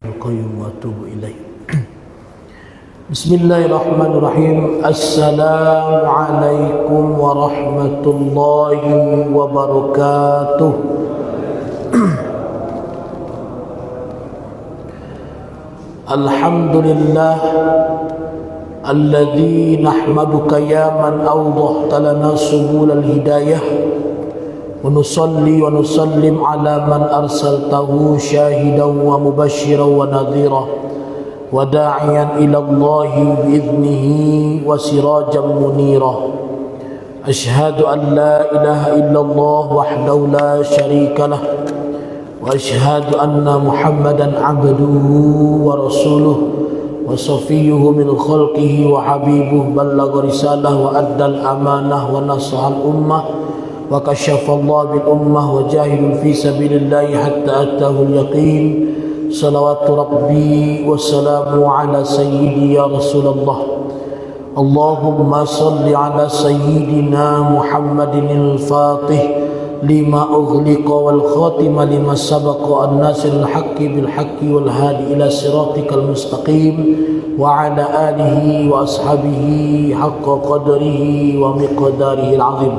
القيوم وأتوب إليه. بسم الله الرحمن الرحيم. السلام عليكم ورحمة الله وبركاته. الحمد لله الذي نحمدك يا من أوضحت لنا سبل الهداية، ونصلي ونسلم على من أرسلته شاهدا ومبشرا ونذيرا وداعيا إلى الله بإذنه وسراجا منيرا. أشهد أن لا إله إلا الله وحده لا شريك له، وأشهد أن محمدا عبده ورسوله وصفيه من خلقه وحبيبه، بلغ رسالة وأدى الأمانة ونصح الأمة وكشف الله بالأمة وجاهد في سبيل الله حتى أتاه اليقين. صلوات ربي وسلامه على سيدي يا رسول الله. اللهم صل على سيدنا محمد الفاتح لما أغلق والخاتم لما سبق، الناصر الحق بالحق والهادي إلى صراطك المستقيم، وعلى آله وأصحابه حق قدره ومقداره العظيم.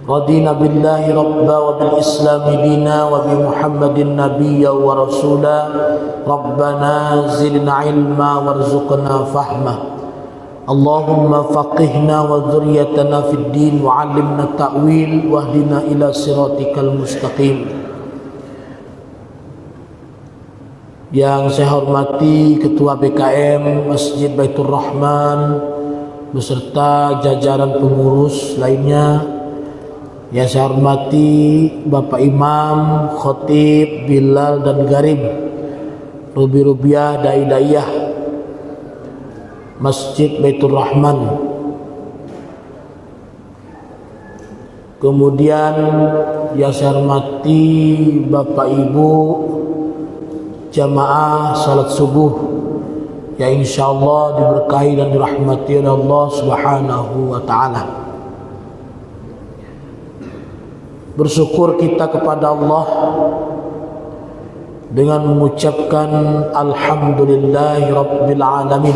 رضينا بالله ربا وبالإسلام دينا وبمحمد نبيا ورسولا. ربنا زدنا علما وارزقنا فهما. اللهم فقهنا وذريتنا في الدين وعلمنا التأويل واهدنا إلى صراطك المستقيم. Yang saya hormati Ketua BKM Masjid Baitur Rahman beserta jajaran pengurus lainnya. Yang saya hormati Bapak Imam, Khotib, Bilal dan Garib, Rubi-Rubiah, Dai-Daiyah Masjid Baitur Rahman. Kemudian yang saya hormati Bapak Ibu jamaah salat subuh yang insyaallah diberkahi dan dirahmati oleh Allah Subhanahu wa taala. Bersyukur kita kepada Allah dengan mengucapkan alhamdulillahi rabbil alamin.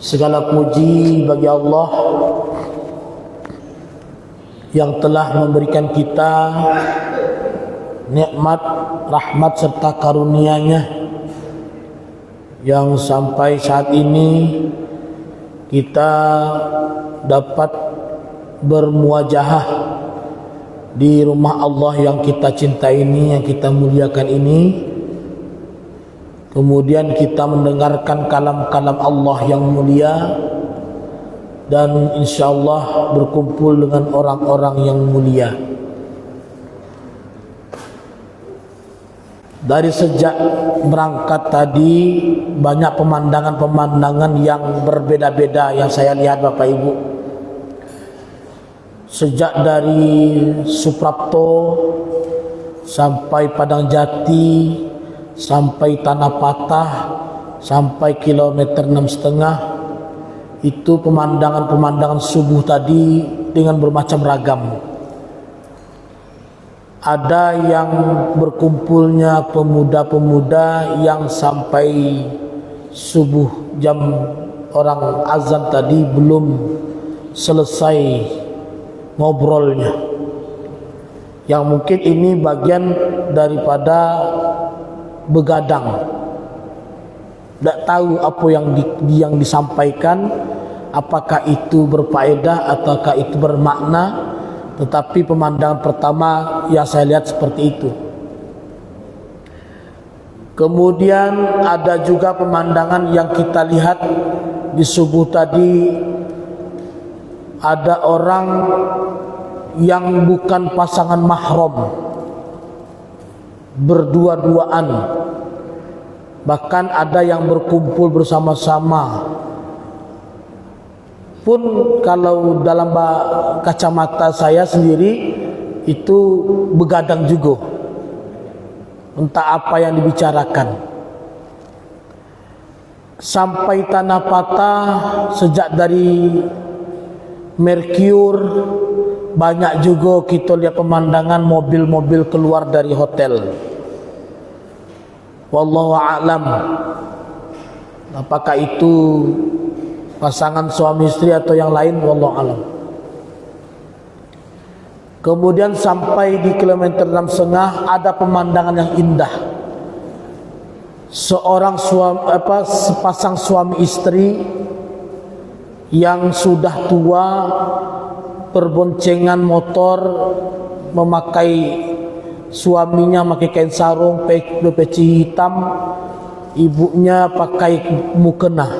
Segala puji bagi Allah yang telah memberikan kita nikmat, rahmat serta karunia-Nya yang sampai saat ini kita dapat bermuajahah di rumah Allah yang kita cintai ini, yang kita muliakan ini. Kemudian kita mendengarkan kalam-kalam Allah yang mulia, dan insyaallah berkumpul dengan orang-orang yang mulia. Dari sejak berangkat tadi banyak pemandangan-pemandangan yang berbeda-beda yang saya lihat Bapak Ibu. Sejak dari Suprapto sampai Padang Jati, sampai Tanah Patah, sampai kilometer 6,5, itu pemandangan-pemandangan subuh tadi dengan bermacam ragam. Ada yang berkumpulnya pemuda-pemuda yang sampai subuh jam orang azan tadi belum selesai ngobrolnya, yang mungkin ini bagian daripada begadang, tidak tahu apa yang disampaikan, apakah itu berfaedah ataukah itu bermakna. Tetapi pemandangan pertama yang saya lihat seperti itu. Kemudian ada juga pemandangan yang kita lihat di subuh tadi. Ada orang yang bukan pasangan mahram berdua-duaan, bahkan ada yang berkumpul bersama-sama. Pun kalau dalam kacamata saya sendiri itu begadang juga, entah apa yang dibicarakan. Sampai Tanah Patah, sejak dari Mercure banyak juga kita lihat pemandangan mobil-mobil keluar dari hotel. Wallahu a'lam. Apakah itu pasangan suami istri atau yang lain, wallahu a'lam. Kemudian sampai di kilometer 6,5 ada pemandangan yang indah. Sepasang suami istri yang sudah tua berboncengan motor, memakai suaminya pakai kain sarung, peci hitam, ibunya pakai mukena,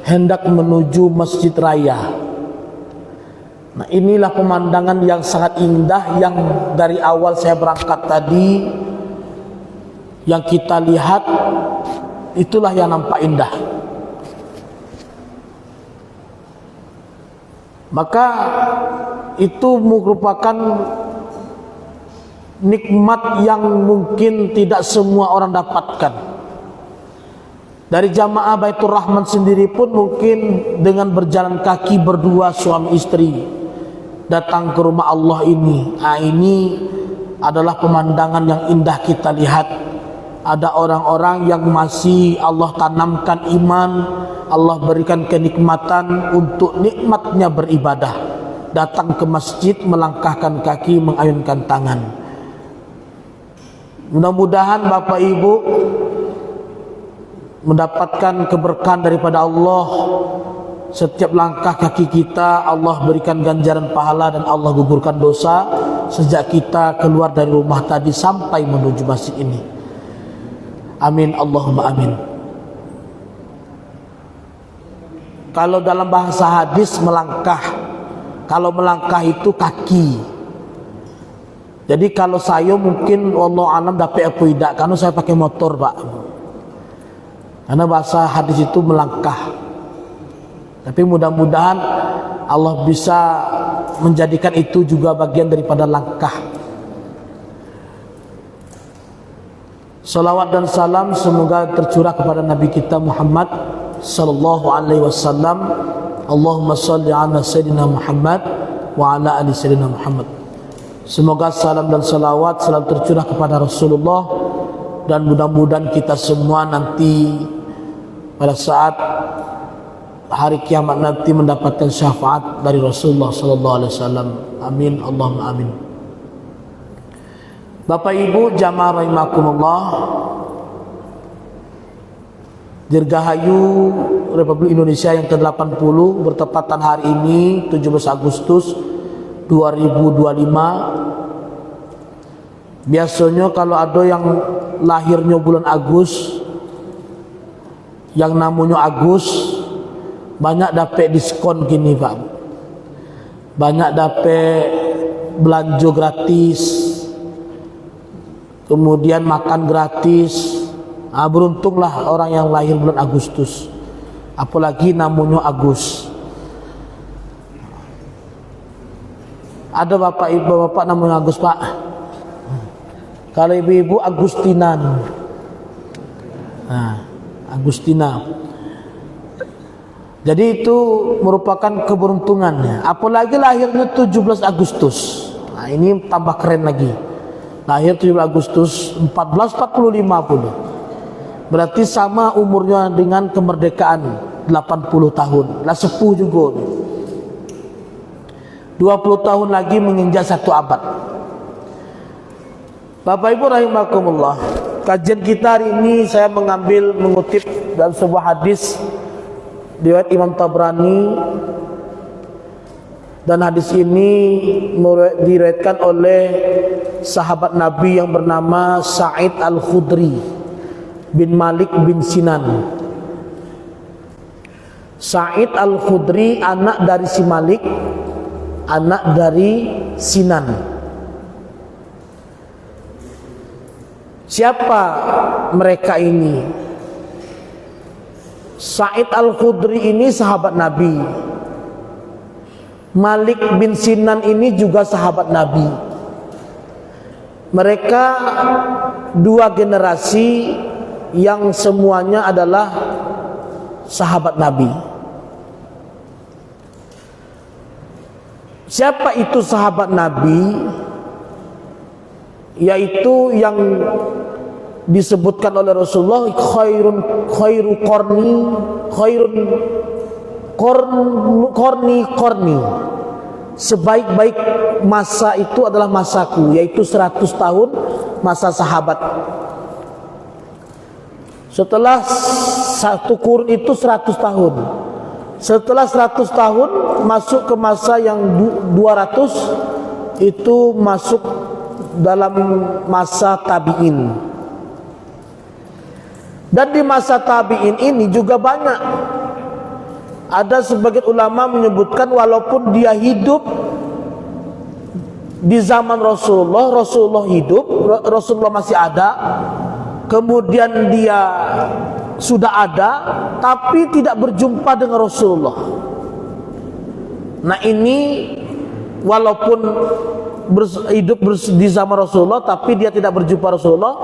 hendak menuju masjid raya. Nah, inilah pemandangan yang sangat indah yang dari awal saya berangkat tadi yang kita lihat, itulah yang nampak indah. Maka itu merupakan nikmat yang mungkin tidak semua orang dapatkan. Dari jamaah Baitur Rahman sendiri pun mungkin dengan berjalan kaki berdua suami istri datang ke rumah Allah ini. Ini adalah pemandangan yang indah kita lihat. Ada orang-orang yang masih Allah tanamkan iman, Allah berikan kenikmatan untuk nikmatnya beribadah. Datang ke masjid, melangkahkan kaki, mengayunkan tangan. Mudah-mudahan Bapak Ibu mendapatkan keberkahan daripada Allah. Setiap langkah kaki kita Allah berikan ganjaran pahala dan Allah gugurkan dosa sejak kita keluar dari rumah tadi sampai menuju masjid ini. Amin, Allahumma amin. Kalau dalam bahasa hadis melangkah, kalau melangkah itu kaki. Jadi kalau saya mungkin wallahu alam dapat apa tidak, karena saya pakai motor Pak. Karena bahasa hadis itu melangkah. Tapi mudah-mudahan Allah bisa menjadikan itu juga bagian daripada langkah. Salawat dan salam semoga tercurah kepada Nabi kita Muhammad sallallahu alaihi wasallam. Allahumma salli ala sayyidina Muhammad wa ala ali sayyidina Muhammad. Semoga salam dan salawat selalu tercurah kepada Rasulullah, dan mudah-mudahan kita semua nanti pada saat hari kiamat nanti mendapatkan syafaat dari Rasulullah sallallahu alaihi wasallam. Amin, Allahumma amin. Bapak Ibu jamaah rahimakumullah, Dirgahayu Republik Indonesia yang ke-80 bertepatan hari ini 17 Agustus 2025. Biasanya kalau ada yang lahirnya bulan Agustus, yang namanya Agus, banyak dapat diskon gini Pak. Banyak dapat belanja gratis, kemudian makan gratis. Beruntunglah orang yang lahir bulan Agustus, apalagi namanya Agus. Ada bapak ibu bapak namanya Agus Pak. Kalau ibu-ibu Agustinan. Agustina. Jadi itu merupakan keberuntungannya. Apalagi lahirnya 17 Agustus. Ini tambah keren lagi. Lahir 17 Agustus 1445 puluh. Berarti sama umurnya dengan kemerdekaan 80 tahun. Lah sepuh juga. 20 tahun lagi menginjak 1 abad. Bapak Ibu rahimakumullah, kajian kita hari ini saya mengutip dalam sebuah hadis riwayat Imam Tabrani, dan hadis ini diriwayatkan oleh sahabat Nabi yang bernama Sa'id Al-Khudri bin Malik bin Sinan. Sa'id Al-Khudri anak dari si Malik, anak dari Sinan. Siapa mereka ini? Sa'id Al-Khudri ini sahabat Nabi. Malik bin Sinan ini juga sahabat Nabi. Mereka dua generasi yang semuanya adalah sahabat Nabi. Siapa itu sahabat Nabi? Yaitu yang disebutkan oleh Rasulullah, khairu qarni, sebaik-baik masa itu adalah masaku, yaitu 100 tahun masa sahabat. Setelah satu kurun itu 100 tahun. Setelah 100 tahun masuk ke masa yang 200, itu masuk dalam masa tabi'in. Dan di masa tabi'in ini juga banyak, ada sebagian ulama menyebutkan walaupun dia hidup di zaman Rasulullah hidup, Rasulullah masih ada, kemudian dia sudah ada tapi tidak berjumpa dengan Rasulullah. Nah ini walaupun hidup di zaman Rasulullah tapi dia tidak berjumpa Rasulullah,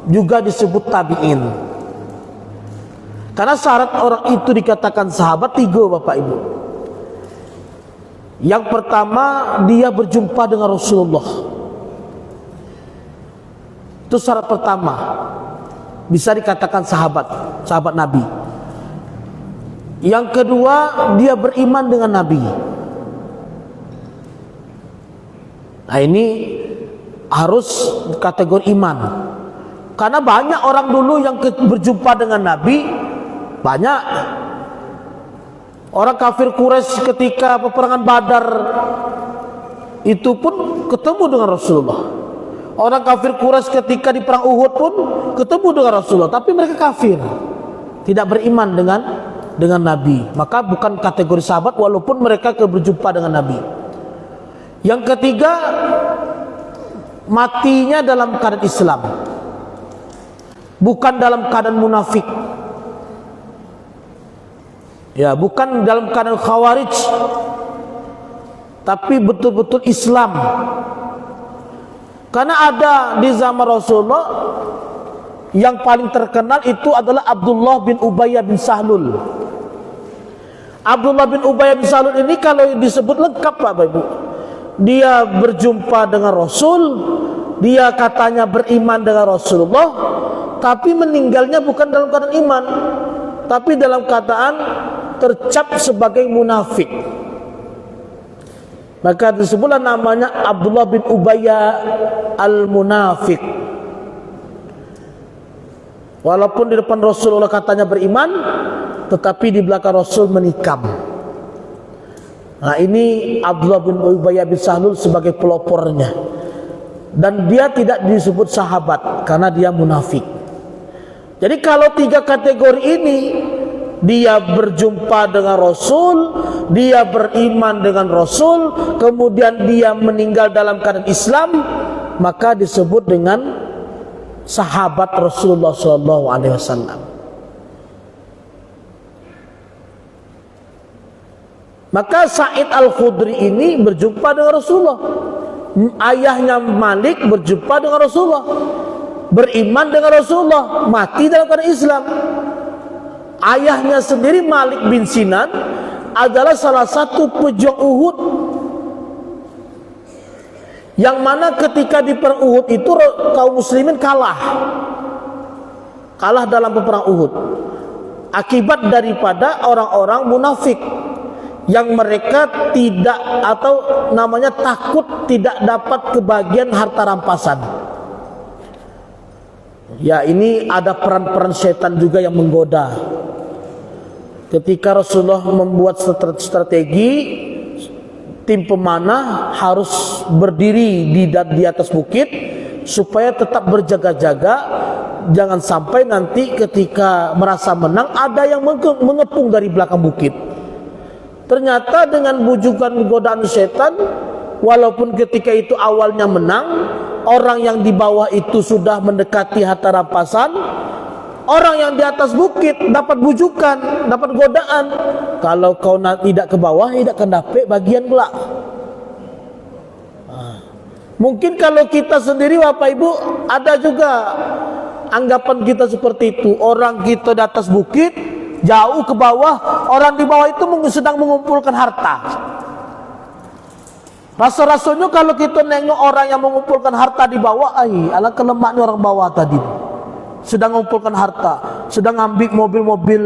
juga disebut tabi'in. Karena syarat orang itu dikatakan sahabat 3, Bapak Ibu. Yang pertama, dia berjumpa dengan Rasulullah. Itu syarat pertama, bisa dikatakan sahabat Nabi. Yang kedua, dia beriman dengan Nabi. Nah ini harus kategori iman. Karena banyak orang dulu yang berjumpa dengan Nabi, banyak orang kafir Quraisy ketika peperangan Badar itu pun ketemu dengan Rasulullah. Orang kafir Quraisy ketika di perang Uhud pun ketemu dengan Rasulullah, tapi mereka kafir, tidak beriman dengan Nabi. Maka bukan kategori sahabat walaupun mereka berjumpa dengan Nabi. Yang ketiga, matinya dalam keadaan Islam, bukan dalam keadaan munafik. Ya, bukan dalam keadaan khawarij, tapi betul-betul Islam. Karena ada di zaman Rasulullah yang paling terkenal itu adalah Abdullah bin Ubayyah bin Sahlul. Abdullah bin Ubayyah bin Sahlul ini kalau disebut lengkap Bapak Ibu, dia berjumpa dengan Rasul, dia katanya beriman dengan Rasulullah, tapi meninggalnya bukan dalam keadaan iman, tapi dalam keadaan tercap sebagai munafik. Maka disebutlah namanya Abdullah bin Ubayyah al-Munafik. Walaupun di depan Rasulullah katanya beriman, tetapi di belakang Rasul menikam. Nah ini Abdullah bin Ubayyah bin Sahlul sebagai pelopornya. Dan dia tidak disebut sahabat karena dia munafik. Jadi kalau 3 kategori ini, dia berjumpa dengan Rasul, dia beriman dengan Rasul, kemudian dia meninggal dalam keadaan Islam, maka disebut dengan sahabat Rasulullah SAW. Maka Sa'id Al-Khudri ini berjumpa dengan Rasulullah. Ayahnya Malik berjumpa dengan Rasulullah, beriman dengan Rasulullah, mati dalam keadaan Islam. Ayahnya sendiri Malik bin Sinan adalah salah satu pejuang Uhud, yang mana ketika di perang Uhud itu kaum muslimin kalah dalam peperang Uhud akibat daripada orang-orang munafik yang mereka tidak, atau namanya takut tidak dapat kebagian harta rampasan. Ya ini ada peran-peran setan juga yang menggoda. Ketika Rasulullah membuat strategi, tim pemanah harus berdiri di atas bukit supaya tetap berjaga-jaga, jangan sampai nanti ketika merasa menang ada yang mengepung dari belakang bukit. Ternyata dengan bujukan godaan setan, walaupun ketika itu awalnya menang, orang yang di bawah itu sudah mendekati harta rampasan, orang yang di atas bukit dapat bujukan, dapat godaan. Kalau kau tidak ke bawah, tidak akan dapat bagian gelak. Mungkin kalau kita sendiri Bapak Ibu, ada juga anggapan kita seperti itu. Orang kita di atas bukit, jauh ke bawah, orang di bawah itu sedang mengumpulkan harta. Rasa-rasanya kalau kita nengok orang yang mengumpulkan harta di bawah, ala kelemahnya orang bawah tadi. sedang mengumpulkan harta, sedang ngambil mobil-mobil,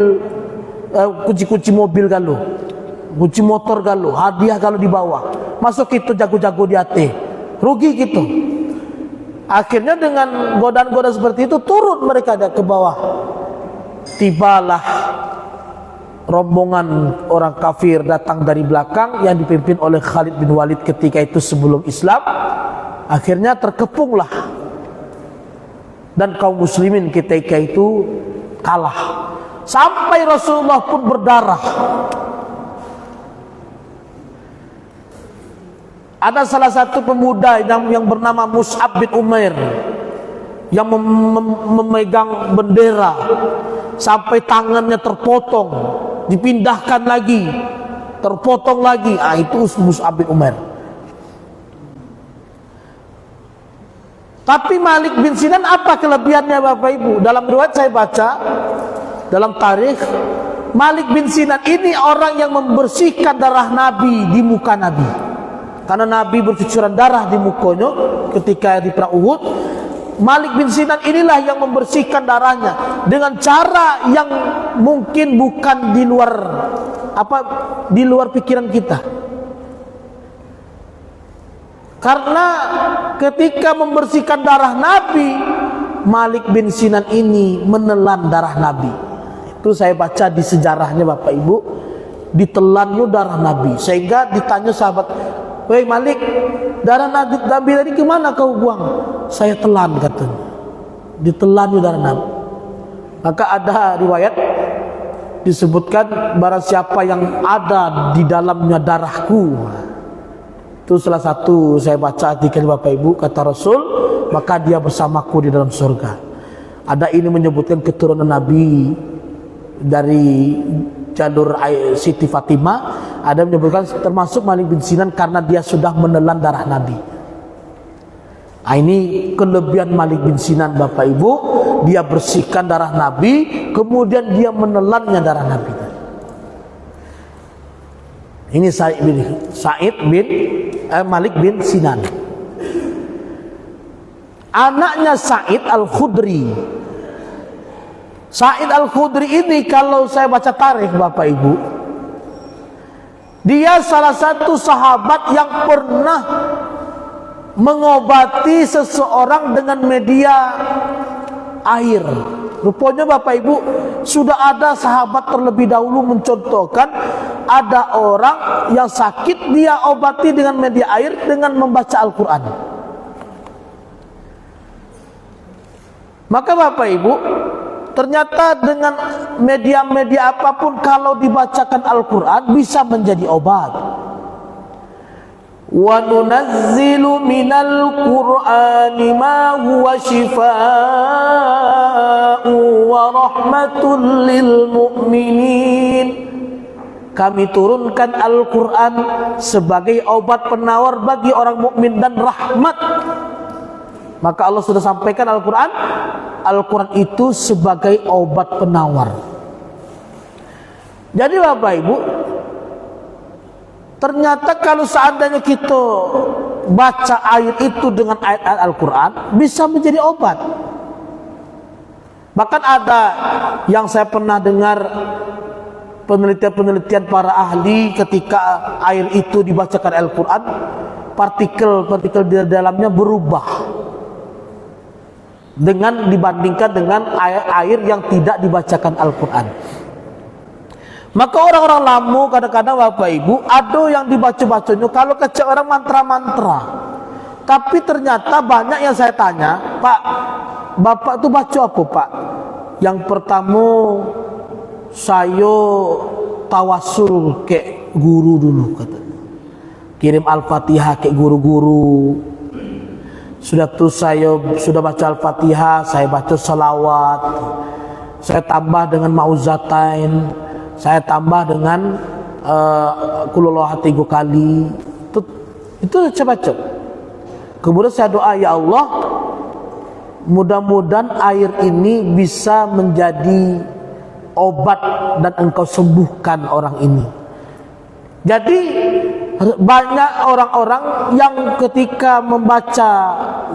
kunci-kunci mobil galuh, kunci motor galuh, hadiah galuh di bawah. Masuk itu jago-jago di hati, rugi gitu. Akhirnya dengan godaan-godaan seperti itu turun mereka ke bawah. Tibalah rombongan orang kafir datang dari belakang yang dipimpin oleh Khalid bin Walid ketika itu sebelum Islam. Akhirnya terkepunglah, dan kaum muslimin ketika itu kalah, sampai Rasulullah pun berdarah. Ada salah satu pemuda yang bernama Mus'ab bin Umair yang memegang bendera sampai tangannya terpotong, dipindahkan lagi, terpotong lagi. Itu Mus'ab bin Umair. Tapi Malik bin Sinan apa kelebihannya Bapak Ibu? Dalam riwayat saya baca, dalam tarikh, Malik bin Sinan ini orang yang membersihkan darah Nabi di muka Nabi. Karena Nabi bercucuran darah di mukanya ketika di perang Uhud. Malik bin Sinan inilah yang membersihkan darahnya dengan cara yang mungkin bukan di luar pikiran kita. Karena ketika membersihkan darah Nabi, Malik bin Sinan ini menelan darah Nabi. Itu saya baca di sejarahnya Bapak Ibu, ditelannya darah Nabi. Sehingga ditanya sahabat, "Wei Malik, darah Nabi tadi kemana kau buang?" "Saya telan," katanya. Ditelannya darah Nabi. Maka ada riwayat disebutkan, barang siapa yang ada di dalamnya darahku, itu salah satu saya baca artikel Bapak Ibu, kata Rasul, maka dia bersamaku di dalam surga. Ada ini menyebutkan keturunan Nabi dari jalur Siti Fatimah. Ada menyebutkan termasuk Malik bin Sinan karena dia sudah menelan darah Nabi. Ini kelebihan Malik bin Sinan Bapak Ibu, dia bersihkan darah Nabi, kemudian dia menelannya darah Nabi. Ini Malik bin Sinan. Anaknya Sa'id Al-Khudri. Sa'id Al-Khudri ini kalau saya baca tarikh Bapak Ibu, dia salah satu sahabat yang pernah mengobati seseorang dengan media air. Rupanya Bapak Ibu, sudah ada sahabat terlebih dahulu mencontohkan ada orang yang sakit dia obati dengan media air dengan membaca Al-Quran. Maka Bapak Ibu, ternyata dengan media-media apapun kalau dibacakan Al-Quran bisa menjadi obat. Wa nunazzilu minal Qur'ani ma huwa shifaa'u wa rahmatul lil mu'minin. Kami turunkan Al-Quran sebagai obat penawar bagi orang mukmin dan rahmat. Maka Allah sudah sampaikan Al-Quran, Al-Quran itu sebagai obat penawar. Jadi Bapak Ibu, ternyata kalau seandainya kita baca ayat itu dengan ayat-ayat Al-Quran, bisa menjadi obat. Bahkan ada yang saya pernah dengar penelitian-penelitian para ahli, ketika air itu dibacakan Al-Quran, partikel-partikel di dalamnya berubah dengan dibandingkan dengan air yang tidak dibacakan Al-Quran. Maka orang-orang lama kadang-kadang Bapak Ibu, ada yang dibaca-bacanya kalau kecil orang mantra-mantra. Tapi ternyata banyak yang saya tanya, "Pak, Bapak itu baca apa Pak?" Yang pertama, saya tawasul ke guru dulu, katanya. Kirim Al-Fatihah ke guru-guru. Sudah tuh saya sudah baca Al-Fatihah, saya baca salawat, saya tambah dengan mauzatain, saya tambah dengan kulullah 3 kali. Itu saya baca. Kemudian saya doa, "Ya Allah, mudah-mudahan air ini bisa menjadi obat dan engkau sembuhkan orang ini." Jadi banyak orang-orang yang ketika membaca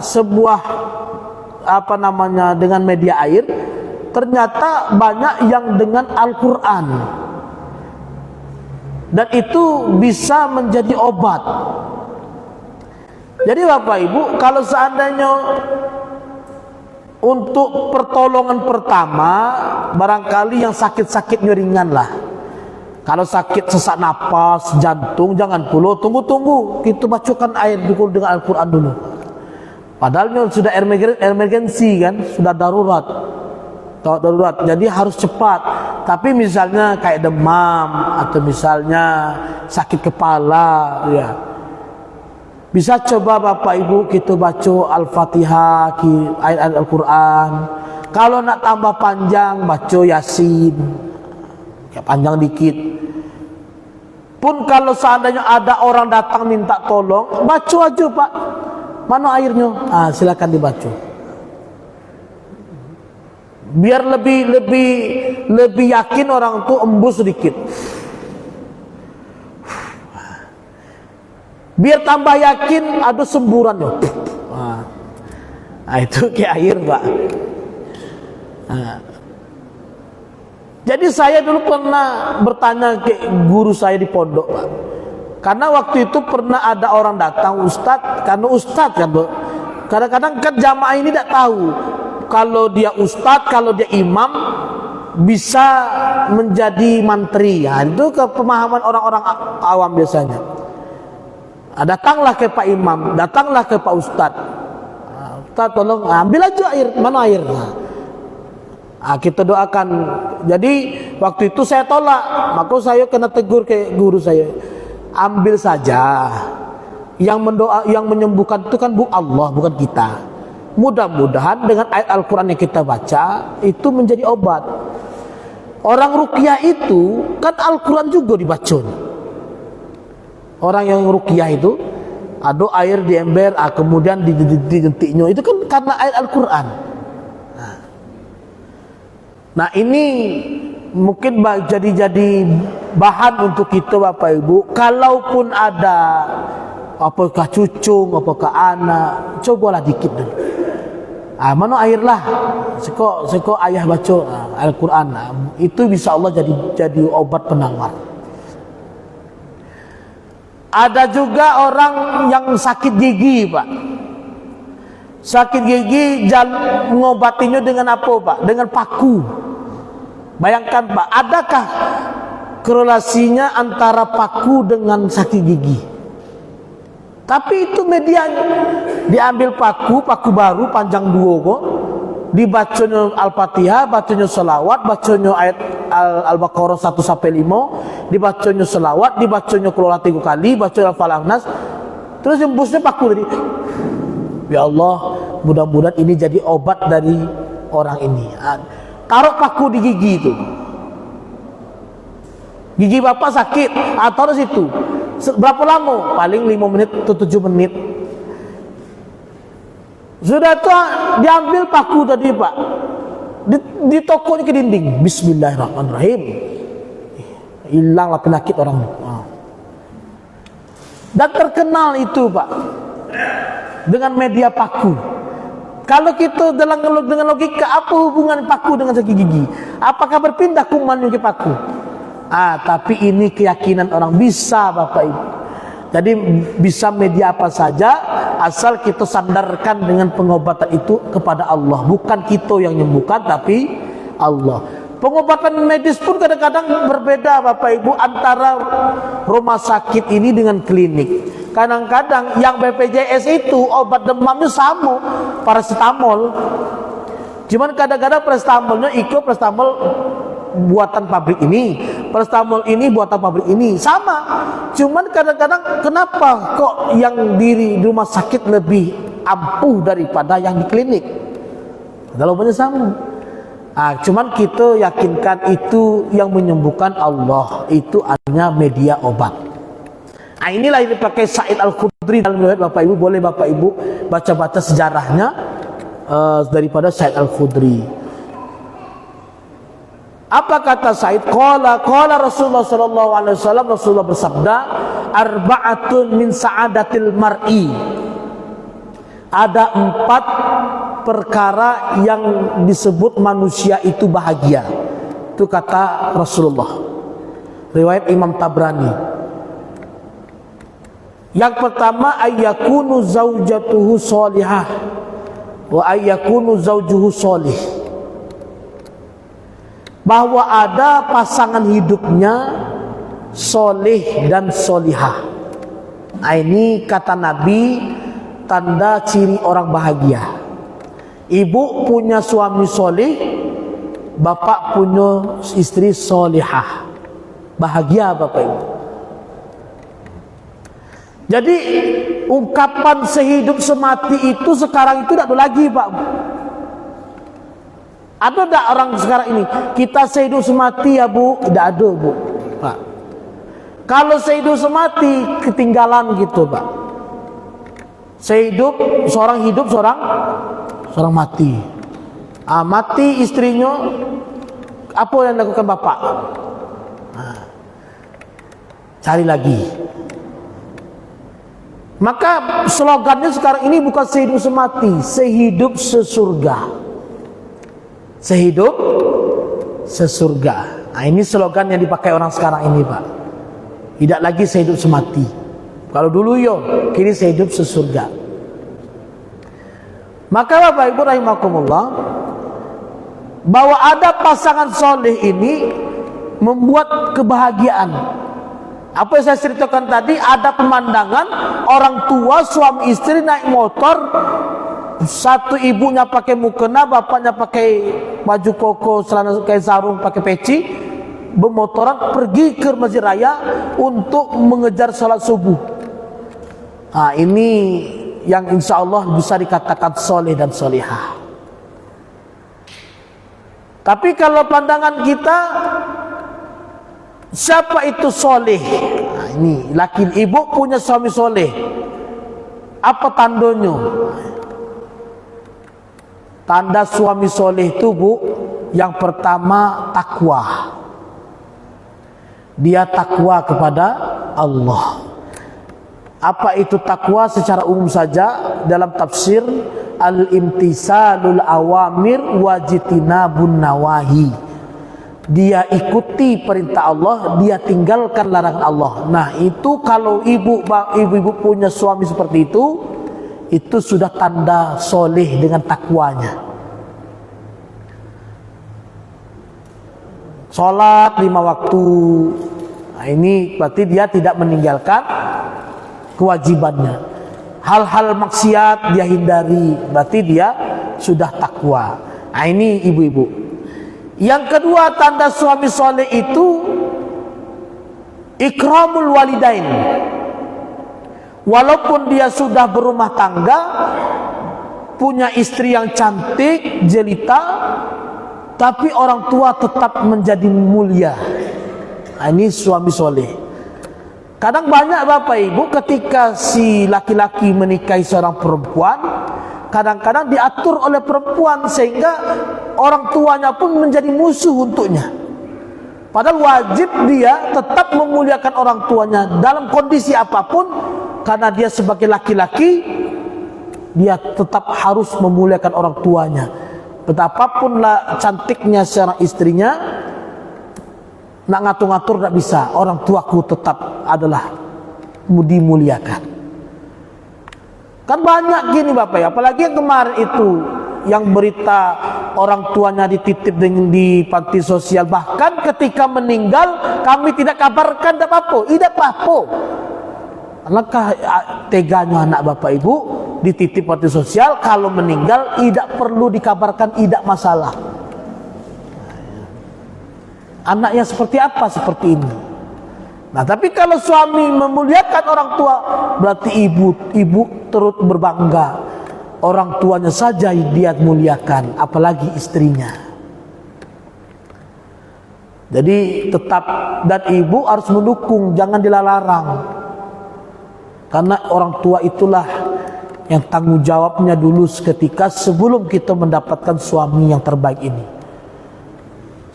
sebuah dengan media air, ternyata banyak yang dengan Al-Quran, dan itu bisa menjadi obat. Jadi Bapak Ibu, kalau seandainya untuk pertolongan pertama, barangkali yang sakit-sakitnya ringan lah. Kalau sakit sesak napas, jantung, jangan pula tunggu-tunggu, kita bacakan ayat dulu dengan Al-Quran dulu. Padahal sudah emergensi kan, sudah darurat. Jadi harus cepat. Tapi misalnya kayak demam atau misalnya sakit kepala, ya, bisa coba Bapak Ibu kita baca Al-Fatihah, ayat Al-Quran. Kalau nak tambah panjang, baca Yasin, ya, panjang dikit. Pun kalau seandainya ada orang datang minta tolong, baca aja Pak. Mana airnya? Silakan dibaca. Biar lebih yakin orang itu embus sedikit. Biar tambah yakin ada semburannya. Itu kayak air Pak. Jadi saya dulu pernah bertanya ke guru saya di pondok Pak. Karena waktu itu pernah ada orang datang, Ustadz, karena Ustadz kan, kadang-kadang kan jamaah ini tidak tahu kalau dia Ustadz, kalau dia imam bisa menjadi mantri. Ya, itu kepemahaman orang-orang awam biasanya. Datanglah ke Pak Imam, datanglah ke Pak Ustadz. Ustadz tolong ambil aja air, mana air? Kita doakan. Jadi waktu itu saya tolak, maka saya kena tegur ke guru saya. Ambil saja. Yang menyembuhkan itu kan Allah, bukan kita. Mudah-mudahan dengan ayat Al-Quran yang kita baca itu menjadi obat. Orang ruqyah itu kan Al-Quran juga dibaca. Orang yang ruqyah itu ada air di ember, kemudian dijentiknya, itu kan karena ayat Al-Quran. Nah ini mungkin jadi bahan untuk kita Bapak Ibu. Kalaupun ada apakah cucung, apakah anak, cobalah dikit dulu. Mana air lah, seko ayah baca Al-Quran. Itu bisa Allah jadi obat penawar. Ada juga orang yang sakit gigi Pak. Sakit gigi mengobatinya dengan apa Pak? Dengan paku. Bayangkan Pak, adakah korelasinya antara paku dengan sakit gigi? Tapi itu medianya. Diambil paku baru panjang 2 kok, dibacanya Al-Fatihah, bacanya selawat, bacanya ayat Al-Baqarah 1-5, dibacanya selawat, dibacanya Qul 3 kali, baca Al-Falaq Nas, terus embusnya paku tadi. Ya Allah, mudah-mudahan ini jadi obat dari orang ini. Taruh paku di gigi itu. Gigi Bapak sakit, taruh situ. Berapa lama? Paling 5 menit atau 7 menit. Sudah itu diambil paku tadi Pak, ditokonya ke dinding. Bismillahirrahmanirrahim. Hilanglah penyakit orang. Dan terkenal itu Pak dengan media paku. Kalau kita dengan logika, apa hubungan paku dengan sakit gigi? Apakah berpindah kuman ke paku? Tapi ini keyakinan orang, bisa Bapak Ibu. Jadi bisa media apa saja, asal kita sandarkan dengan pengobatan itu kepada Allah. Bukan kita yang menyembuhkan, tapi Allah. Pengobatan medis pun kadang-kadang berbeda Bapak Ibu antara rumah sakit ini dengan klinik. Kadang-kadang yang BPJS itu obat demamnya sama, paracetamol. Cuman kadang-kadang paracetamolnya paracetamol buatan pabrik ini, paracetamol ini buatan pabrik ini, sama. Cuman kadang-kadang kenapa kok yang di rumah sakit lebih ampuh daripada yang di klinik? Jawabannya sama. Cuman kita yakinkan itu yang menyembuhkan Allah, itu hanya media obat. Inilah yang dipakai Said Al-Khudri dalam riwayat Bapak Ibu. Boleh Bapak Ibu baca-baca sejarahnya daripada Said Al-Khudri. Apa kata Said? Qala Rasulullah sallallahu alaihi wasallam, Rasulullah bersabda, arba'atun min sa'adatil mar'i. ada 4 perkara yang disebut manusia itu bahagia. Itu kata Rasulullah. Riwayat Imam Tabrani. Yang pertama, ayyakunu zaujatuhu sholihah wa ayyakunu zaujuhu sholih. Bahwa ada pasangan hidupnya soleh dan solihah. Nah, ini kata Nabi tanda ciri orang bahagia. Ibu punya suami soleh, bapak punya istri solihah. Bahagia bapak ibu. Jadi ungkapan sehidup semati itu sekarang itu tidak ada lagi pak. Ada tak orang sekarang ini kita sehidup semati ya bu? Tidak ada bu pak. Kalau sehidup semati ketinggalan gitu pak. Seorang hidup seorang mati. Mati istrinya, apa yang dilakukan bapak? Cari lagi. Maka slogannya sekarang ini bukan sehidup semati, sehidup sesurga. Sehidup sesurga. Nah, ini slogan yang dipakai orang sekarang ini pak. Tidak lagi sehidup semati. Kalau dulu kini sehidup sesurga. Maka Bapak Ibu rahimakumullah, bahwa ada pasangan soleh ini membuat kebahagiaan. Apa yang saya ceritakan tadi, ada pemandangan orang tua suami istri naik motor, satu ibunya pakai mukena, bapaknya pakai baju koko, celana kain sarung, pakai peci, bermotoran pergi ke masjid raya untuk mengejar salat subuh. Nah, ini yang insya Allah bisa dikatakan soleh dan solihah. Tapi kalau pandangan kita, siapa itu soleh? Nah, ini laki ibu punya suami soleh. Apa tandanya? Tanda suami soleh itu bu, yang pertama takwa. Dia takwa kepada Allah. Apa itu takwa secara umum saja dalam tafsir al-imtisalul awamir wajtinabun nawahi. Dia ikuti perintah Allah, dia tinggalkan larangan Allah. Nah, itu kalau ibu-ibu punya suami seperti itu sudah tanda soleh dengan takwanya. Sholat 5 waktu. Nah, ini berarti dia tidak meninggalkan kewajibannya. Hal-hal maksiat dia hindari, berarti dia sudah takwa. Nah, ini ibu-ibu. Yang kedua tanda suami soleh itu ikramul walidain. Walaupun dia sudah berumah tangga, punya istri yang cantik, jelita, tapi orang tua tetap menjadi mulia. Nah, ini suami soleh. Kadang banyak bapak ibu ketika si laki-laki menikahi seorang perempuan, kadang-kadang diatur oleh perempuan sehingga orang tuanya pun menjadi musuh untuknya. Padahal wajib dia tetap memuliakan orang tuanya dalam kondisi apapun, karena dia sebagai laki-laki dia tetap harus memuliakan orang tuanya. Betapapun cantiknya seorang istrinya, nak ngatur-ngatur tidak bisa. Orang tuaku tetap adalah dimuliakan. Kan banyak gini bapak ya, apalagi yang kemarin itu, yang berita orang tuanya dititip di panti sosial, bahkan ketika meninggal kami tidak kabarkan tidak apa-apa, tidak apa-apa. Alangkah teganya anak bapak ibu dititip panti sosial, kalau meninggal tidak perlu dikabarkan, tidak masalah. Anaknya seperti apa? Seperti ini. Nah, tapi kalau suami memuliakan orang tua, berarti ibu turut berbangga. Orang tuanya saja dia muliakan, apalagi istrinya. Jadi tetap, dan ibu harus mendukung, jangan dilarang. Karena orang tua itulah yang tanggung jawabnya dulu ketika sebelum kita mendapatkan suami yang terbaik ini.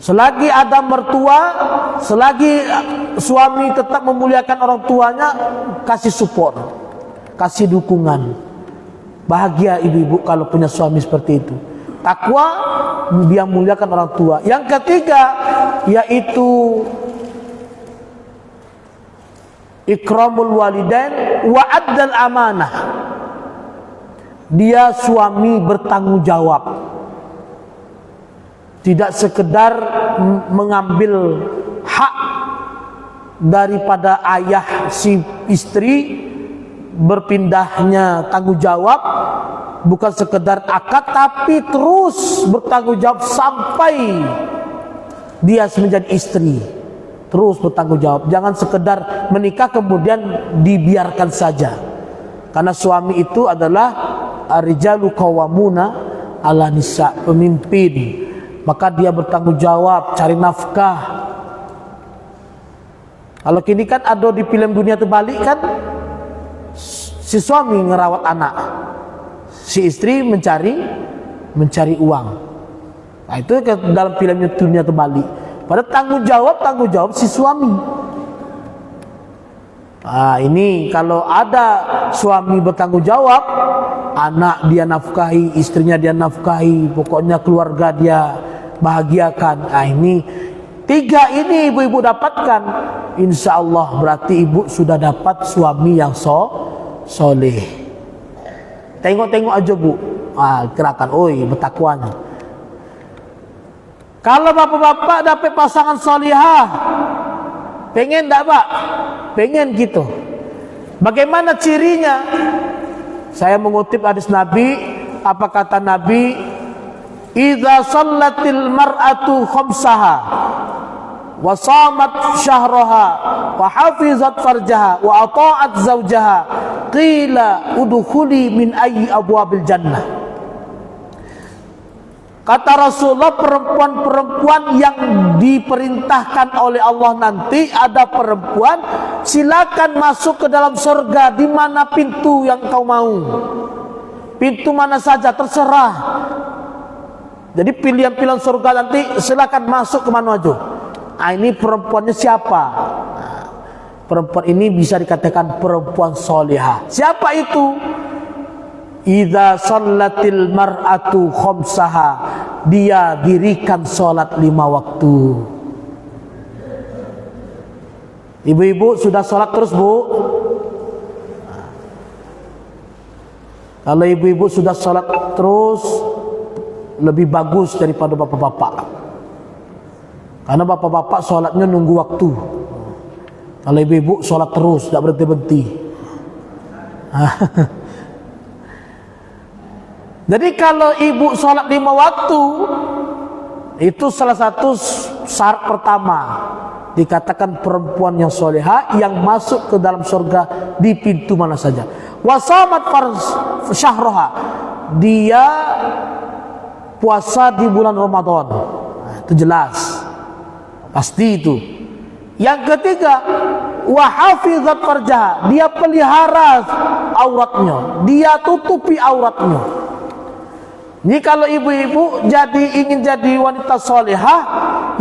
Selagi ada mertua, selagi suami tetap memuliakan orang tuanya, kasih support, kasih dukungan. Bahagia ibu-ibu kalau punya suami seperti itu. Takwa, dia muliakan orang tua. Yang ketiga yaitu ikramul walidain wa addal amanah. Dia suami bertanggung jawab. Tidak sekedar mengambil hak daripada ayah si istri, berpindahnya tanggung jawab, bukan sekedar akad, tapi terus bertanggung jawab sampai dia menjadi istri. Terus bertanggung jawab. Jangan sekedar menikah kemudian dibiarkan saja. Karena suami itu adalah ar-rijalu qawwamuna 'ala nisa, pemimpin. Maka dia bertanggung jawab, cari nafkah. Kalau kini kan ada di film Dunia Terbalik kan, si suami ngerawat anak, si istri mencari uang. Nah, itu dalam filmnya Dunia Terbalik. Pada tanggung jawab si suami. Nah, ini kalau ada suami bertanggung jawab, anak dia nafkahi, istrinya dia nafkahi, pokoknya keluarga dia bahagiakan. Nah, ini 3 ini ibu-ibu dapatkan, insya Allah berarti ibu sudah dapat suami yang soleh. Tengok-tengok aja bu, gerakan, oi bertakwanya. Kalau bapak-bapak dapat pasangan solihah, pengen tak pak? Pengen gitu. Bagaimana cirinya? Saya mengutip hadis Nabi. Apa kata Nabi? Idza shallatil mar'atu khamsaha wa shamat syahraha wa hafizat farjaha wa ata'at zawjaha qila udkhuli min ayyi abwabil jannah. Kata Rasulullah, perempuan-perempuan yang diperintahkan oleh Allah nanti, ada perempuan, silakan masuk ke dalam surga di mana pintu yang kau mau. Pintu mana saja terserah. Jadi pilihan-pilihan surga nanti silakan masuk ke mana aja. Nah, ini perempuannya siapa? Nah, perempuan ini bisa dikatakan perempuan solihah. Siapa itu? Idza shallatil mar'atu khamsaha, dia dirikan salat 5 waktu. Ibu-ibu sudah salat terus bu? Kalau ibu-ibu sudah salat terus, lebih bagus daripada bapak-bapak. Karena bapak-bapak salatnya nunggu waktu. Kalau ibu-ibu salat terus, tidak berhenti-henti. Jadi kalau ibu sholat 5 waktu, itu salah satu syarat pertama. Dikatakan perempuan yang soleha, yang masuk ke dalam surga di pintu mana saja. Wasamat syahroha, dia puasa di bulan Ramadan. Nah, itu jelas, pasti itu. Yang ketiga, wahafizat farjaha, dia pelihara auratnya, dia tutupi auratnya. Ini kalau ibu-ibu ingin jadi wanita solehah,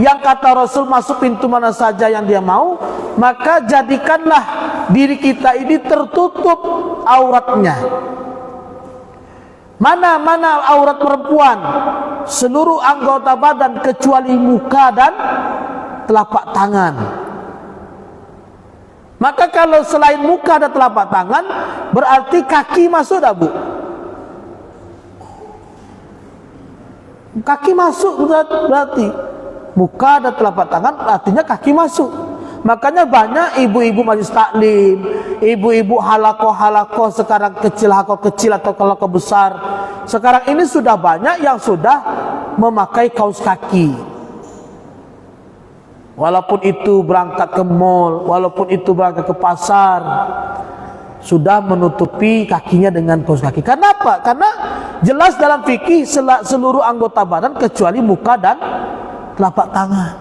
yang kata Rasul masuk pintu mana saja yang dia mau, maka jadikanlah diri kita ini tertutup auratnya. Mana aurat perempuan? Seluruh anggota badan kecuali muka dan telapak tangan. Maka kalau selain muka dan telapak tangan, berarti kaki masuk tak bu? Kaki masuk berarti muka dan telapak tangan, artinya kaki masuk. Makanya banyak ibu-ibu majelis taklim, ibu-ibu halakoh sekarang kecil, kecil atau halakoh besar, sekarang ini sudah banyak yang sudah memakai kaos kaki. Walaupun itu berangkat ke mall, walaupun itu berangkat ke pasar, sudah menutupi kakinya dengan kaos kaki. Kenapa? Karena jelas dalam fikih seluruh anggota badan kecuali muka dan telapak tangan.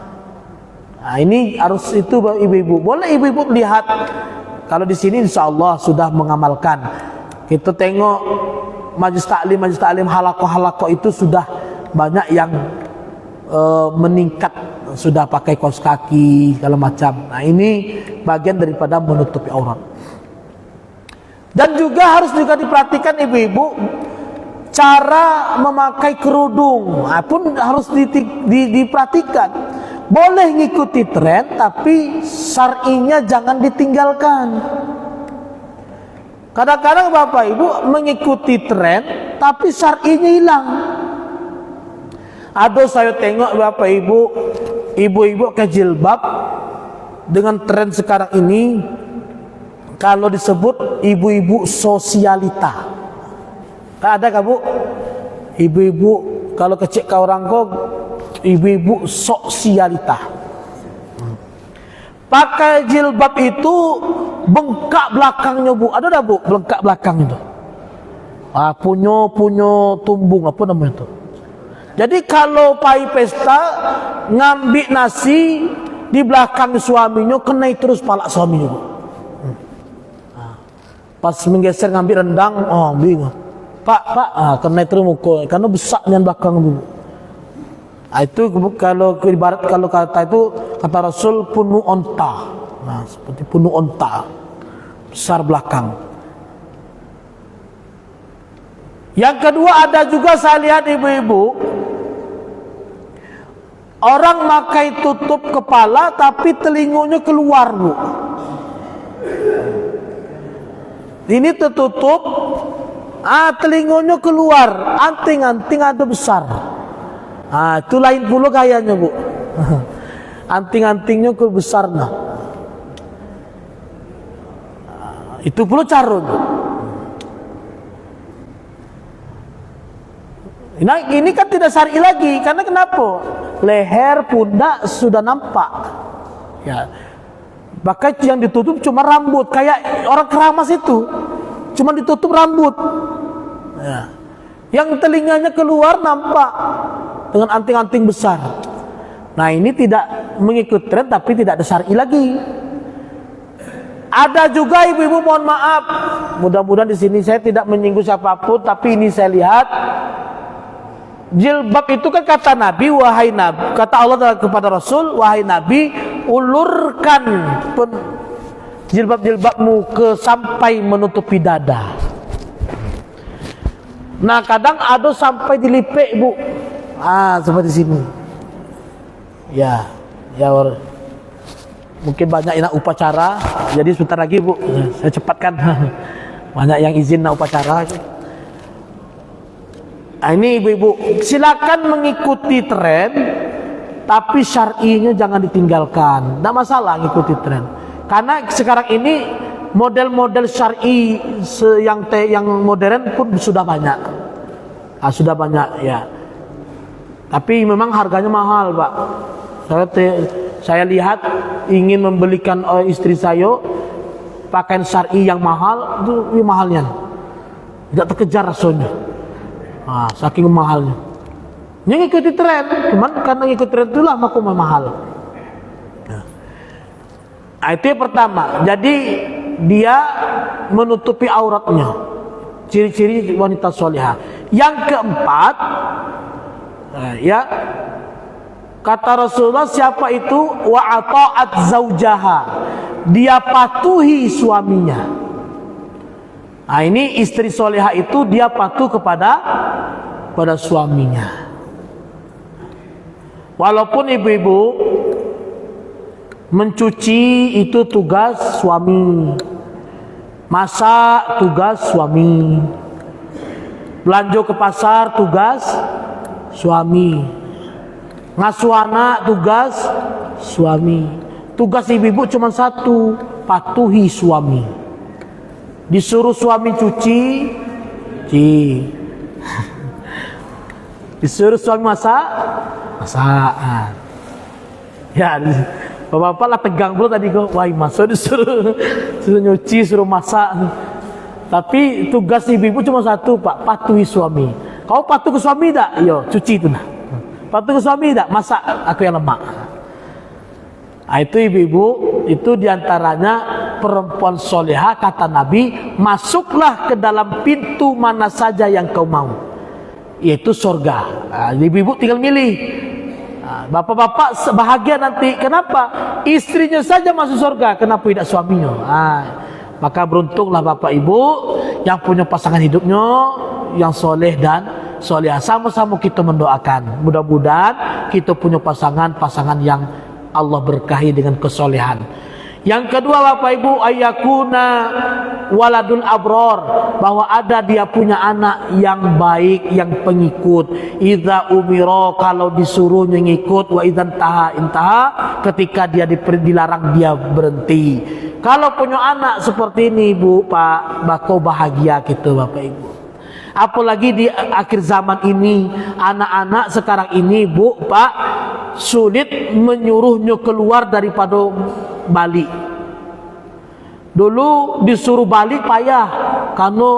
Nah, ini harus itu ibu-ibu. Boleh ibu-ibu lihat. Kalau di sini insya Allah sudah mengamalkan. Kita tengok majelis taklim halakoh itu sudah banyak yang meningkat, sudah pakai kaos kaki segala macam. Nah, ini bagian daripada menutupi aurat. Dan juga harus juga diperhatikan ibu-ibu, cara memakai kerudung pun harus diperhatikan. Boleh ngikuti tren, tapi syar'inya jangan ditinggalkan. Kadang-kadang bapak ibu mengikuti tren, tapi syar'inya hilang. Ada saya tengok bapak ibu, ibu-ibu ke jilbab dengan tren sekarang ini, kalau disebut ibu-ibu sosialita. Ada kah bu? Ibu-ibu kalau kecil ke orang kok, ibu-ibu sosialita. Pakai jilbab itu bengkak belakangnya bu. Ada dah bu bengkak belakang itu. Punyo tumbung apa namanya itu. Jadi kalau pai pesta ngambil nasi di belakang suaminya, kena terus palak suaminya bu. Pas menggeser ngambil rendang, bingung. Pak, kena terus mukul karena besarnya belakang dulu. Itu kalau ibarat kalau kata itu kata Rasul punu onta. Nah, seperti punu onta. Besar belakang. Yang kedua ada juga saya lihat ibu-ibu, orang pakai tutup kepala tapi telingonya keluar bu. Ini tertutup, telingonya keluar, anting-anting ada besar. Itu lain pula gayanya bu. Anting-antingnya ke besar nah. Itu pula carun. Nah, ini kan tidak syar'i lagi, karena kenapa? Leher, pundak sudah nampak. Ya. Bahkan yang ditutup cuma rambut, kayak orang keramas itu, cuma ditutup rambut. Ya. Yang telinganya keluar nampak dengan anting-anting besar. Nah, ini tidak mengikut tren, tapi tidak ada syar'i lagi. Ada juga ibu-ibu, mohon maaf, mudah-mudahan di sini saya tidak menyinggung siapapun, tapi ini saya lihat jilbab itu kan kata Nabi, wahai Nabi, kata Allah kepada Rasul, wahai Nabi, ulurkan jilbab-jilbabmu ke sampai menutupi dada. Nah, kadang ada sampai dilipek bu, seperti sini. Ya, mungkin banyak yang nak upacara, jadi sebentar lagi bu, saya cepatkan. Banyak yang izin nak upacara. Ini ibu-ibu, silakan mengikuti tren, tapi syar'inya jangan ditinggalkan. Tidak masalah ngikuti tren, karena sekarang ini model-model syar'i yang modern pun sudah banyak. Sudah banyak ya. Tapi memang harganya mahal, Pak. Saya lihat ingin membelikan istri saya pakaian syar'i yang mahal, itu mahalnya. Tidak terkejar rasanya. Saking mahalnya. Ini ngikuti tren, cuman karena ngikuti tren itulah maka mahal. Itu yang pertama. Jadi dia menutupi auratnya. Ciri-ciri wanita solihah. Yang keempat, ya, kata Rasulullah, siapa itu wa ata'at zaujaha, dia patuhi suaminya. Ini istri solihah itu dia patuh kepada suaminya. Walaupun ibu-ibu mencuci itu tugas suami, masak tugas suami, belanja ke pasar tugas suami, ngasuh anak tugas suami. Tugas ibu-ibu cuma satu, patuhi suami. Disuruh suami cuci, disuruh suami masak. Ya, bapak-bapak lah tegang pula tadi kok. Wah, masuk disuruh nyuci, suruh masak. Tapi tugas ibu-ibu cuma satu, Pak, patuhi suami. Kau patuh ke suami tak? Yo, cuci itu nah. Patuh ke suami tak? Masak, aku yang lemak. Itu ibu-ibu, itu diantaranya perempuan solehah, kata Nabi, masuklah ke dalam pintu mana saja yang kau mau, yaitu surga. Ibu-ibu tinggal milih. Bapak-bapak bahagia nanti. Kenapa? Istrinya saja masuk surga, kenapa tidak suaminya? Maka beruntunglah Bapak Ibu yang punya pasangan hidupnya yang soleh dan solehah. Sama-sama kita mendoakan, mudah-mudahan kita punya pasangan yang Allah berkahi dengan kesolehan. Yang kedua Bapak Ibu, ayakuna waladul abror, bahwa ada dia punya anak yang baik, yang pengikut. Idza umiro, kalau disuruh ngikut, wa idzan taha intaha, ketika dia dilarang dia berhenti. Kalau punya anak seperti ini Bu, Pak, bako bahagia gitu Bapak Ibu. Apalagi di akhir zaman ini, anak-anak sekarang ini Bu, Pak, sulit menyuruhnya keluar daripada balik. Dulu disuruh balik payah, karena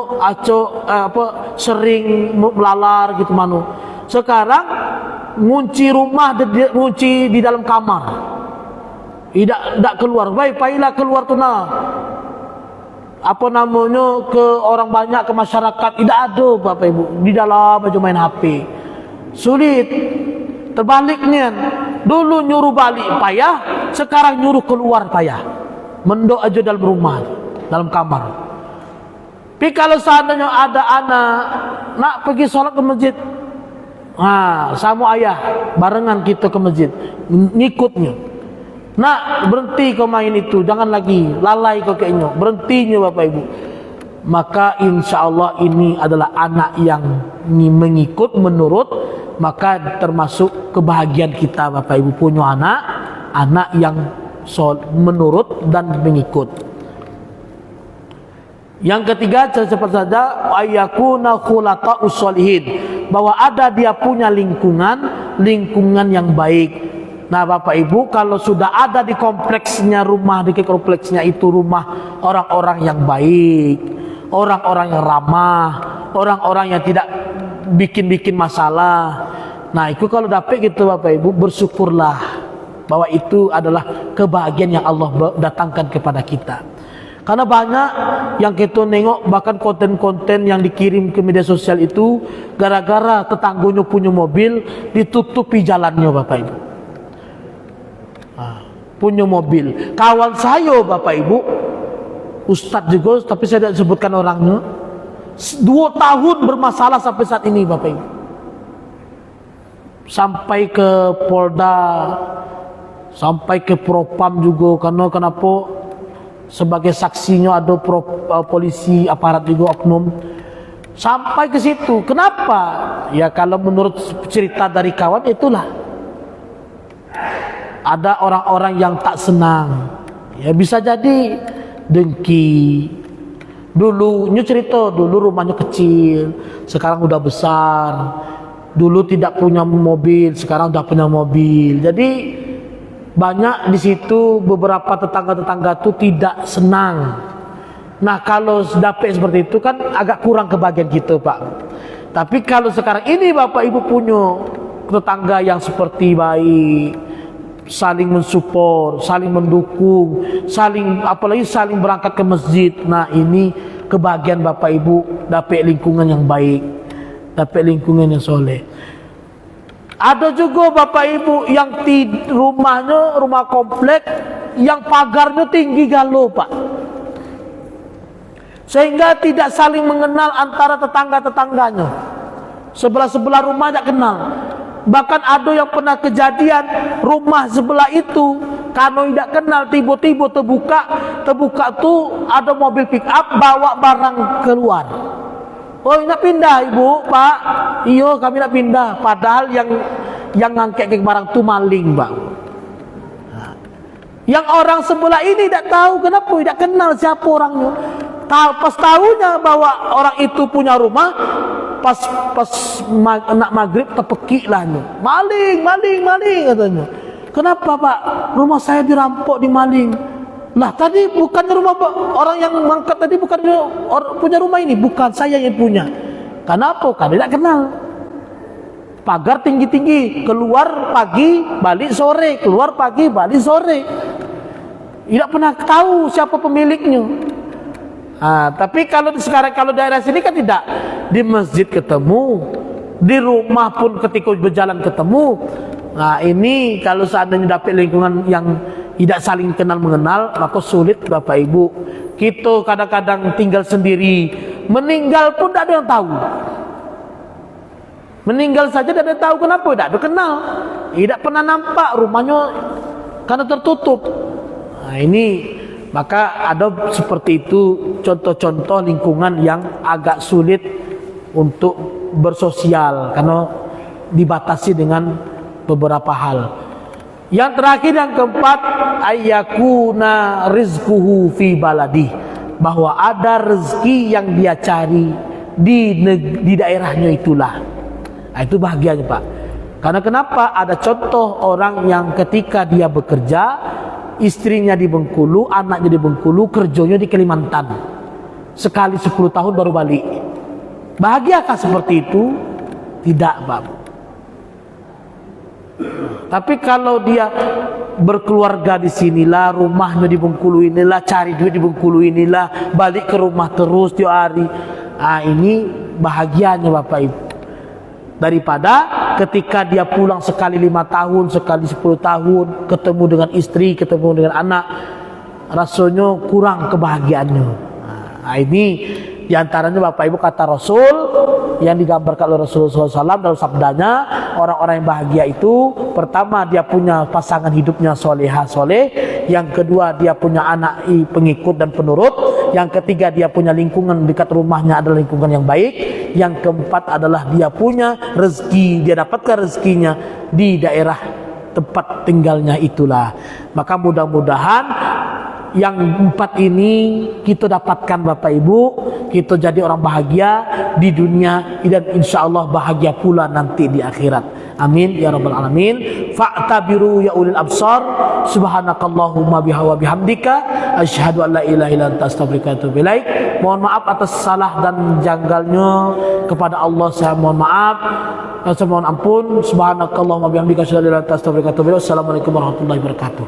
sering melalar gitu manu. Sekarang ngunci rumah, ngunci di dalam kamar, tidak keluar. Baik, payahlah keluar tuh nah. Apa namanya, ke orang banyak, ke masyarakat, tidak ada Bapak Ibu, di dalam aja main HP. Sulit. Terbaliknya, dulu nyuruh balik payah, sekarang nyuruh keluar payah. Mendok aja dalam rumah, dalam kamar. Tapi kalau seandainya ada anak nak pergi sholat ke masjid, sama ayah barengan kita ke masjid, ngikutnya. Nak berhenti kau main itu, jangan lagi lalai kau kayaknya, berhentinya Bapak Ibu. Maka insya Allah ini adalah anak yang mengikut, menurut. Maka termasuk kebahagiaan kita Bapak Ibu punya anak yang menurut dan mengikut. Yang ketiga, cepat saja, ayakuna khulaqa'us sholihin, bahwa ada dia punya lingkungan yang baik. Nah Bapak Ibu, kalau sudah ada di kompleksnya rumah, di kompleksnya itu rumah orang-orang yang baik, orang-orang yang ramah, orang-orang yang tidak bikin masalah. Nah itu kalau dapat gitu Bapak Ibu, bersyukurlah bahwa itu adalah kebahagiaan yang Allah datangkan kepada kita. Karena banyak yang kita nengok, bahkan konten-konten yang dikirim ke media sosial itu, gara-gara tetangganya punya mobil, ditutupi jalannya Bapak Ibu. Punya mobil. Kawan saya Bapak Ibu, Ustadz juga, tapi saya tidak sebutkan orangnya, 2 tahun bermasalah sampai saat ini Bapak Ibu. Sampai ke Polda, sampai ke Propam juga. Karena kenapa? Sebagai saksinya ada polisi, aparat juga oknum. Sampai ke situ. Kenapa? Ya kalau menurut cerita dari kawan itulah, ada orang-orang yang tak senang. Ya bisa jadi dengki. Dulu cerita, dulu rumahnya kecil, sekarang udah besar. Dulu tidak punya mobil, sekarang udah punya mobil. Jadi banyak di situ beberapa tetangga-tetangga itu tidak senang. Nah kalau dapat seperti itu kan agak kurang kebahagiaan gitu Pak. Tapi kalau sekarang ini Bapak Ibu punya tetangga yang seperti baik, saling mensupport, saling mendukung, apalagi saling berangkat ke masjid. Nah ini kebahagiaan Bapak Ibu, dapat lingkungan yang baik, dapat lingkungan yang soleh. Ada juga Bapak Ibu yang rumahnya rumah komplek yang pagarnya tinggi galau Pak, sehingga tidak saling mengenal antara tetangga-tetangganya. Sebelah-sebelah rumah tidak kenal. Bahkan ada yang pernah kejadian rumah sebelah itu karena tidak kenal, tiba-tiba terbuka tuh ada mobil pick up bawa barang keluar. Oh nak pindah Ibu, Pak? Iya kami nak pindah. Padahal yang ngangkek barang tuh maling Pak. Yang orang sebelah ini tidak tahu, kenapa tidak kenal siapa orangnya. Pas tahunya bahwa orang itu punya rumah, pas nak maghrib terpekik lah nih. Maling katanya. Kenapa Pak? Rumah saya dirampok, dimaling. Lah tadi bukan rumah orang yang mangkat tadi, bukan punya rumah ini, bukan saya yang punya. Kenapa? Karena tidak kenal. Pagar tinggi-tinggi, keluar pagi, balik sore, keluar pagi, balik sore. Tidak pernah tahu siapa pemiliknya. Tapi kalau sekarang, kalau daerah sini kan tidak, di masjid ketemu, di rumah pun ketika berjalan ketemu. Nah ini kalau seandainya dapat lingkungan tidak saling kenal mengenal, maka sulit Bapak Ibu. Kita kadang-kadang tinggal sendiri, meninggal pun tidak ada yang tahu. Meninggal saja tidak ada yang tahu, kenapa? Tidak ada kenal, tidak pernah nampak rumahnya karena tertutup. Nah, ini maka ada seperti itu contoh-contoh lingkungan yang agak sulit untuk bersosial karena dibatasi dengan beberapa hal. Yang terakhir, yang keempat, ayyakuna rizquhu fi baladi, bahwa ada rezeki yang dia cari di daerahnya itulah. Nah, itu bahagianya Pak. Karena kenapa? Ada contoh orang yang ketika dia bekerja, istrinya di Bengkulu, anaknya di Bengkulu, kerjanya di Kalimantan, sekali 10 tahun baru balik. Bahagiakah seperti itu? Tidak Pak. Tapi kalau dia berkeluarga di sinilah, rumahnya di Bengkulu inilah, cari duit di Bengkulu inilah, balik ke rumah terus tiap hari. Nah, ini bahagianya Bapak Ibu. Daripada ketika dia pulang sekali 5 tahun, sekali 10 tahun, ketemu dengan istri, ketemu dengan anak, rasanya kurang kebahagiaannya. Nah, ini diantaranya Bapak Ibu kata Rasul yang digambarkan oleh Rasulullah SAW dalam sabdanya, orang-orang yang bahagia itu pertama dia punya pasangan hidupnya solehah soleh, yang kedua dia punya anak pengikut dan penurut, yang ketiga dia punya lingkungan dekat rumahnya adalah lingkungan yang baik, yang keempat adalah dia punya rezeki, dia dapatkan rezekinya di daerah tempat tinggalnya itulah. Maka mudah-mudahan yang 4 ini kita dapatkan Bapak Ibu, kita jadi orang bahagia di dunia dan insya Allah bahagia pula nanti di akhirat. Amin ya rabbal alamin. Fa'tabiru ya ulil absar. Subhanakallahumma bihamdika asyhadu an la ilaha illa anta astaghfiruka wa atubu ilaik. Mohon maaf atas salah dan janggalnya, kepada Allah saya mohon maaf. Saya mohon ampun. Subhanakallahumma bihamdika asyhadu an la ilaha illa anta astaghfiruka wa atubu ilaik. Wassalamualaikum warahmatullahi wabarakatuh.